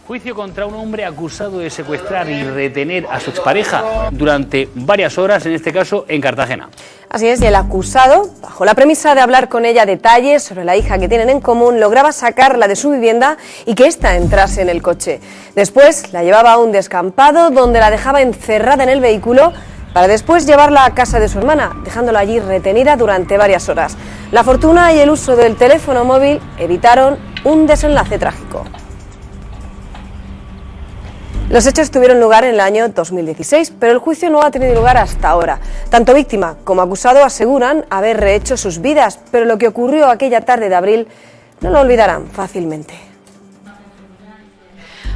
Juicio contra un hombre acusado de secuestrar y retener a su expareja durante varias horas, en este caso en Cartagena. Así es, y el acusado, bajo la premisa de hablar con ella detalles sobre la hija que tienen en común, lograba sacarla de su vivienda y que ésta entrase en el coche. Después la llevaba a un descampado donde la dejaba encerrada en el vehículo para después llevarla a casa de su hermana, dejándola allí retenida durante varias horas. La fortuna y el uso del teléfono móvil evitaron un desenlace trágico. Los hechos tuvieron lugar en el año 2016, pero el juicio no ha tenido lugar hasta ahora. Tanto víctima como acusado aseguran haber rehecho sus vidas, pero lo que ocurrió aquella tarde de abril no lo olvidarán fácilmente.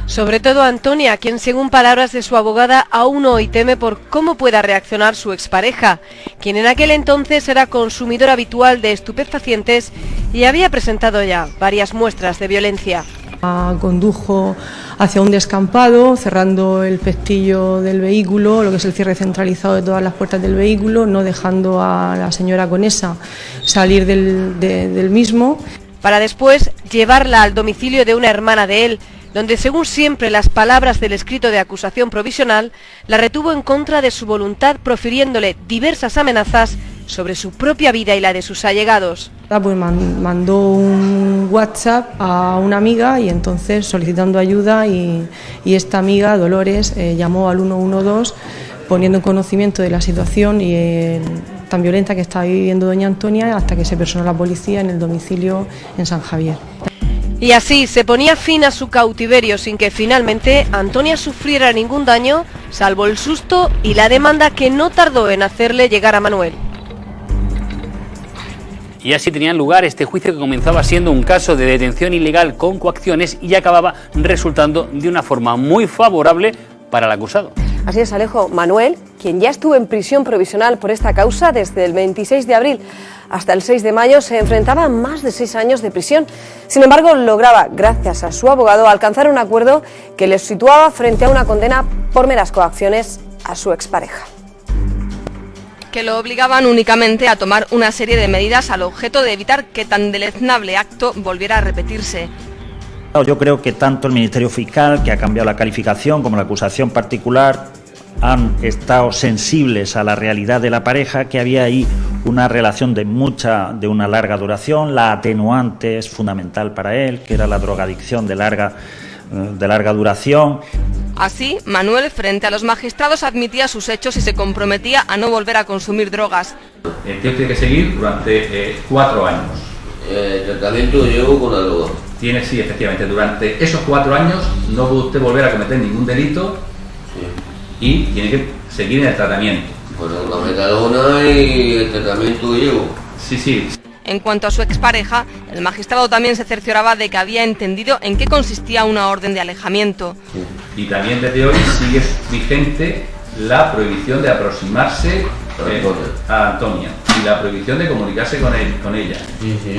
Sobre todo Antonia, quien según palabras de su abogada aún hoy teme por cómo pueda reaccionar su expareja, quien en aquel entonces era consumidor habitual de estupefacientes y había presentado ya varias muestras de violencia. Condujo hacia un descampado, cerrando el pestillo del vehículo, lo que es el cierre centralizado de todas las puertas del vehículo, no dejando a la señora Conesa salir del mismo. Para después llevarla al domicilio de una hermana de él, donde según siempre las palabras del escrito de acusación provisional, la retuvo en contra de su voluntad, profiriéndole diversas amenazas sobre su propia vida y la de sus allegados. Pues mandó un WhatsApp a una amiga y entonces solicitando ayuda y esta amiga, Dolores, llamó al 112 poniendo en conocimiento de la situación y tan violenta que estaba viviendo doña Antonia hasta que se personó la policía en el domicilio en San Javier. Y así se ponía fin a su cautiverio sin que finalmente Antonia sufriera ningún daño, salvo el susto y la demanda que no tardó en hacerle llegar a Manuel. Y así tenían lugar este juicio que comenzaba siendo un caso de detención ilegal con coacciones y acababa resultando de una forma muy favorable para el acusado. Así es, Alejo. Manuel, quien ya estuvo en prisión provisional por esta causa desde el 26 de abril hasta el 6 de mayo, se enfrentaba a más de 6 años de prisión. Sin embargo, lograba, gracias a su abogado, alcanzar un acuerdo que le situaba frente a una condena por meras coacciones a su expareja, que lo obligaban únicamente a tomar una serie de medidas al objeto de evitar que tan deleznable acto volviera a repetirse. Yo creo que tanto el Ministerio Fiscal, que ha cambiado la calificación, como la acusación particular, han estado sensibles a la realidad de la pareja, que había ahí una relación de una larga duración. La atenuante es fundamental para él, que era la drogadicción de larga duración. Así, Manuel, frente a los magistrados, admitía sus hechos y se comprometía a no volver a consumir drogas. El tío tiene que seguir durante 4 años. El tratamiento llevo con la droga. Tiene, sí, efectivamente, durante esos 4 años no puede usted volver a cometer ningún delito, sí, y tiene que seguir en el tratamiento. Bueno, la metadona y el tratamiento que llevo. Sí, sí. En cuanto a su expareja, el magistrado también se cercioraba de que había entendido en qué consistía una orden de alejamiento. Y también desde hoy sigue vigente la prohibición de aproximarse a Antonia y la prohibición de comunicarse con ella,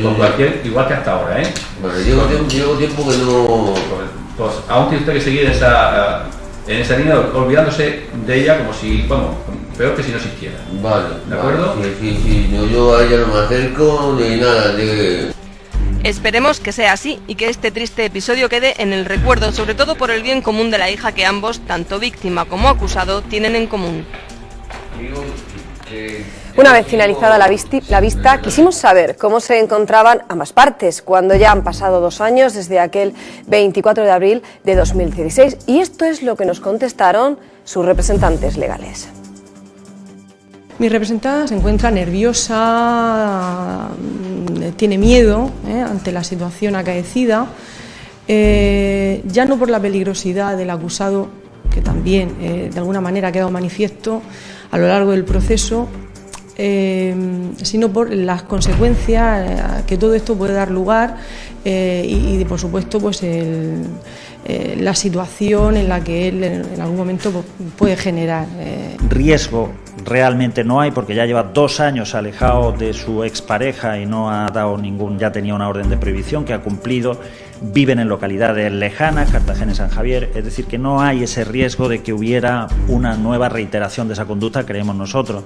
con cualquier, igual que hasta ahora, ¿eh? Bueno, llevo tiempo que no... Pues aún tiene usted que seguir en esa línea, olvidándose de ella como si, bueno, peor que si no existiera. Vale. ¿De acuerdo? Sí. No, yo a ella no me acerco ni nada. Esperemos que sea así y que este triste episodio quede en el recuerdo, sobre todo por el bien común de la hija que ambos, tanto víctima como acusado, tienen en común. Una vez finalizada la vista, quisimos saber cómo se encontraban ambas partes cuando ya han pasado 2 años desde aquel 24 de abril de 2016. Y esto es lo que nos contestaron sus representantes legales. Mi representada se encuentra nerviosa, tiene miedo ante la situación acaecida, ya no por la peligrosidad del acusado, que también de alguna manera ha quedado manifiesto a lo largo del proceso, sino por las consecuencias que todo esto puede dar lugar y por supuesto pues la situación en la que él en algún momento puede generar. Riesgo realmente no hay, porque ya lleva 2 años alejado de su expareja y no ha dado ya tenía una orden de prohibición que ha cumplido, viven en localidades lejanas, Cartagena y San Javier, es decir, que no hay ese riesgo de que hubiera una nueva reiteración de esa conducta, creemos nosotros.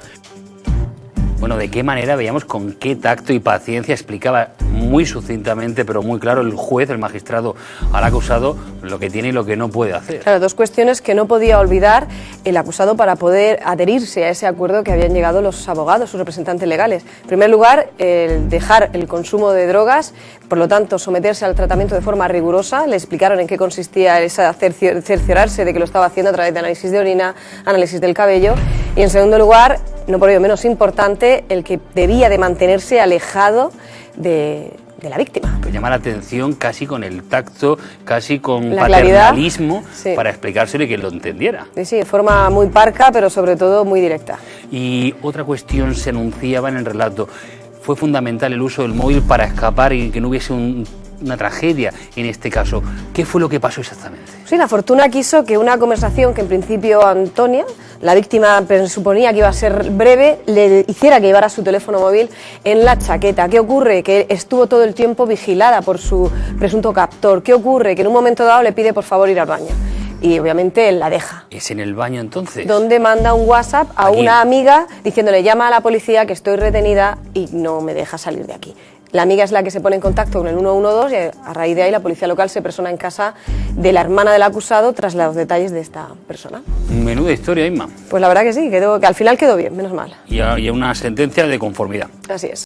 Bueno, ¿de qué manera veíamos con qué tacto y paciencia explicaba muy sucintamente, pero muy claro, el juez, el magistrado al acusado, lo que tiene y lo que no puede hacer? Claro, dos cuestiones que no podía olvidar el acusado para poder adherirse a ese acuerdo que habían llegado los abogados, sus representantes legales. En primer lugar, el dejar el consumo de drogas, por lo tanto, someterse al tratamiento de forma rigurosa. Le explicaron en qué consistía esa cerciorarse de que lo estaba haciendo a través de análisis de orina, análisis del cabello. Y en segundo lugar, no por ello menos importante, el que debía de mantenerse alejado de la víctima. Pues llama la atención casi con el tacto, casi con La paternalismo, sí, para explicárselo y que lo entendiera. Sí, de forma muy parca, pero sobre todo muy directa. Y otra cuestión se anunciaba en el relato. Fue fundamental el uso del móvil para escapar y que no hubiese una tragedia en este caso. ¿Qué fue lo que pasó exactamente? Sí, la fortuna quiso que una conversación que en principio Antonia, la víctima, suponía que iba a ser breve, le hiciera que llevara su teléfono móvil en la chaqueta. ¿Qué ocurre? Que estuvo todo el tiempo vigilada por su presunto captor. ¿Qué ocurre? Que en un momento dado le pide por favor ir al baño. Y obviamente él la deja. ¿Es en el baño entonces? Donde manda un WhatsApp a una amiga diciéndole: llama a la policía que estoy retenida y no me deja salir de aquí. La amiga es la que se pone en contacto con el 112 y a raíz de ahí la policía local se persona en casa de la hermana del acusado tras los detalles de esta persona. Menuda historia, Inma. Pues la verdad que sí, que al final quedó bien, menos mal. Y una sentencia de conformidad. Así es.